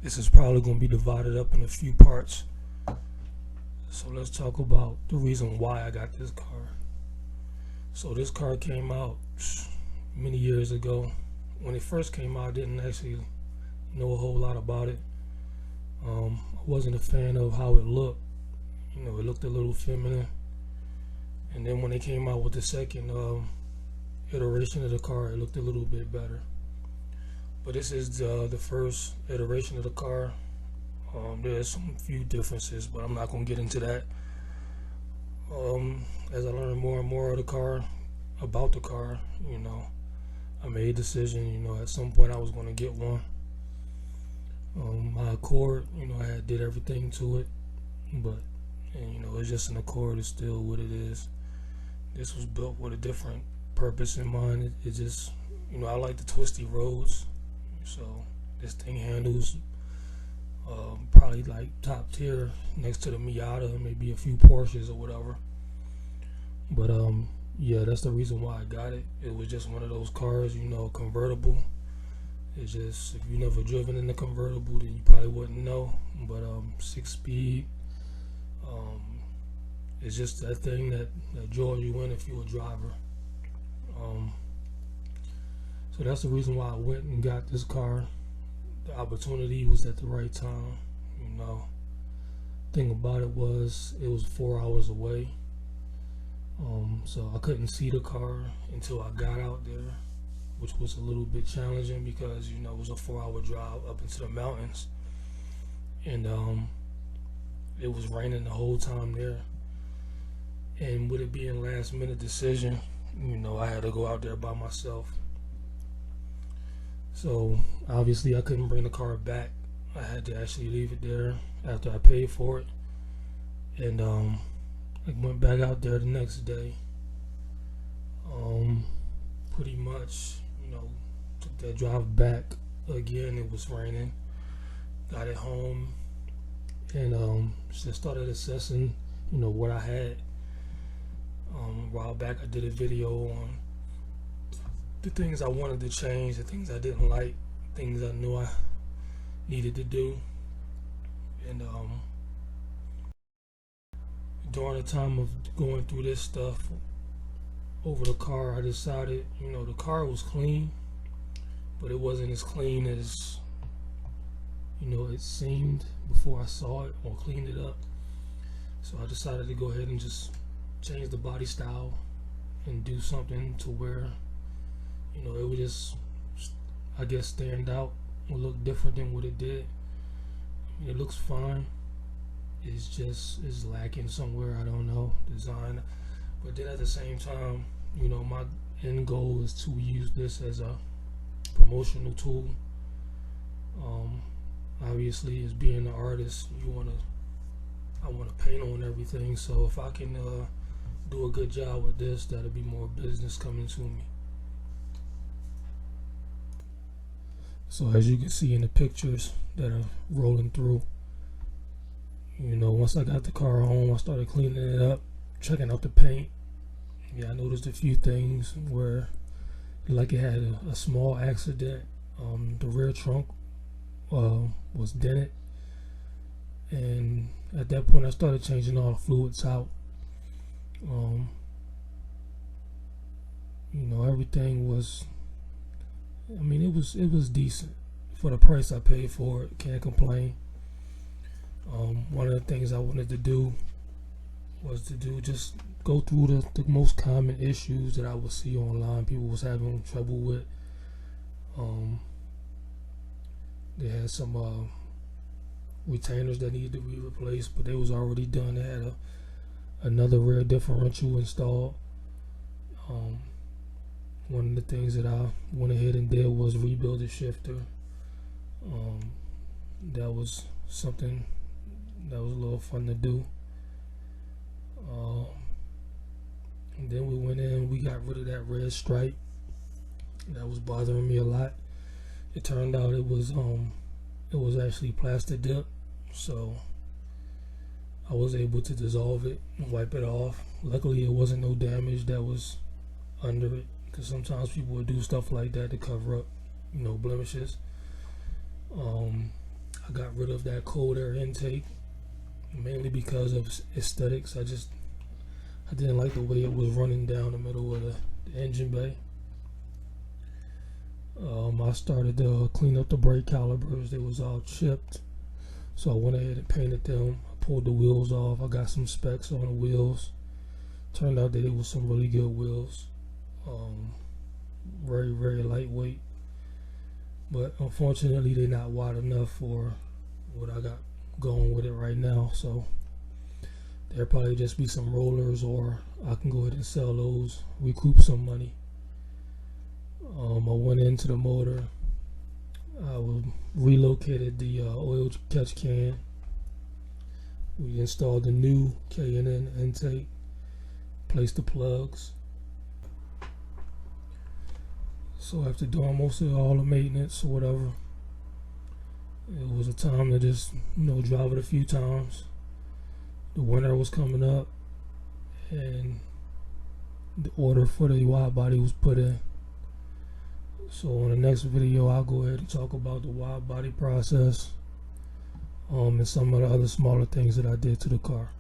This is probably going to be divided up in a few parts. So let's talk about the reason why I got this car. So this car came out many years ago. When it first came out, I didn't actually know a whole lot about it. I wasn't a fan of how it looked. You know, it looked a little feminine. And then when they came out with the second iteration of the car, it looked a little bit better. But this is the first iteration of the car. There's some few differences, but I'm not going to get into that. As I learned more and more of the car, about the car, you know, I made a decision, you know, at some point I was going to get one. My Accord, you know, I did everything to it, but, and, you know, it's just an Accord, it's still what it is. This was built with a different purpose in mind. It just, you know, I like the twisty roads, so this thing handles probably like top tier next to the Miata, maybe a few Porsches or whatever. But yeah, that's the reason why I got it. It was just one of those cars, you know, convertible. It's just, if you never driven in a convertible, then you probably wouldn't know. But 6-speed, it's just that thing that draws you in if you're a driver. So that's the reason why I went and got this car. The opportunity was at the right time, you know. Thing about it was 4 hours away. So I couldn't see the car until I got out there, which was a little bit challenging because, you know, it was a 4-hour drive up into the mountains. And it was raining the whole time there. And with it being last minute decision, you know, I had to go out there by myself. So obviously I couldn't bring the car back. I had to actually leave it there after I paid for it. And I went back out there the next day. Pretty much, you know, took that drive back again. It was raining. Got it home and just started assessing, you know, what I had. A while back I did a video on the things I wanted to change, the things I didn't like, things I knew I needed to do. And during the time of going through this stuff over the car, I decided, you know, the car was clean, but it wasn't as clean as, you know, it seemed before I saw it or cleaned it up. So I decided to go ahead and just change the body style and do something to where, you know, it would just, I guess, stand out or look different than what it did. I mean, it looks fine. It's just, it's lacking somewhere, I don't know, design. But then at the same time, you know, my end goal is to use this as a promotional tool. Obviously, as being an artist, I want to paint on everything. So if I can do a good job with this, that'll be more business coming to me. So as you can see in the pictures that are rolling through, you know, once I got the car home, I started cleaning it up, checking out the paint. Yeah, I noticed a few things where, like, it had a small accident. The rear trunk was dented, and at that point I started changing all the fluids out. You know, everything was, I mean, it was decent for the price I paid for it. Can't complain. One of the things I wanted to do was just go through the most common issues that I would see online people was having trouble with. They had some retainers that needed to be replaced, but they was already done. They had another rear differential installed. One of the things that I went ahead and did was rebuild the shifter. That was something that was a little fun to do. And then we went in, we got rid of that red stripe that was bothering me a lot. It turned out it was actually plastic dip, so I was able to dissolve it and wipe it off. Luckily it wasn't no damage that was under it, because sometimes people would do stuff like that to cover up, you know, blemishes. I got rid of that cold air intake, mainly because of aesthetics. I didn't like the way it was running down the middle of the engine bay. I started to clean up the brake calipers. They was all chipped, so I went ahead and painted them. I pulled the wheels off. I got some specs on the wheels. Turned out that it was some really good wheels. Very, very lightweight, but unfortunately they're not wide enough for what I got going with it right now. So there'll probably just be some rollers, or I can go ahead and sell those, recoup some money. I went into the motor. I relocated the oil catch can. We installed the new K&N intake, placed the plugs. So after doing most of all the maintenance or whatever, it was a time to just, drive it a few times. The winter was coming up, and the order for the wide body was put in. So on the next video, I'll go ahead and talk about the wide body process, and some of the other smaller things that I did to the car.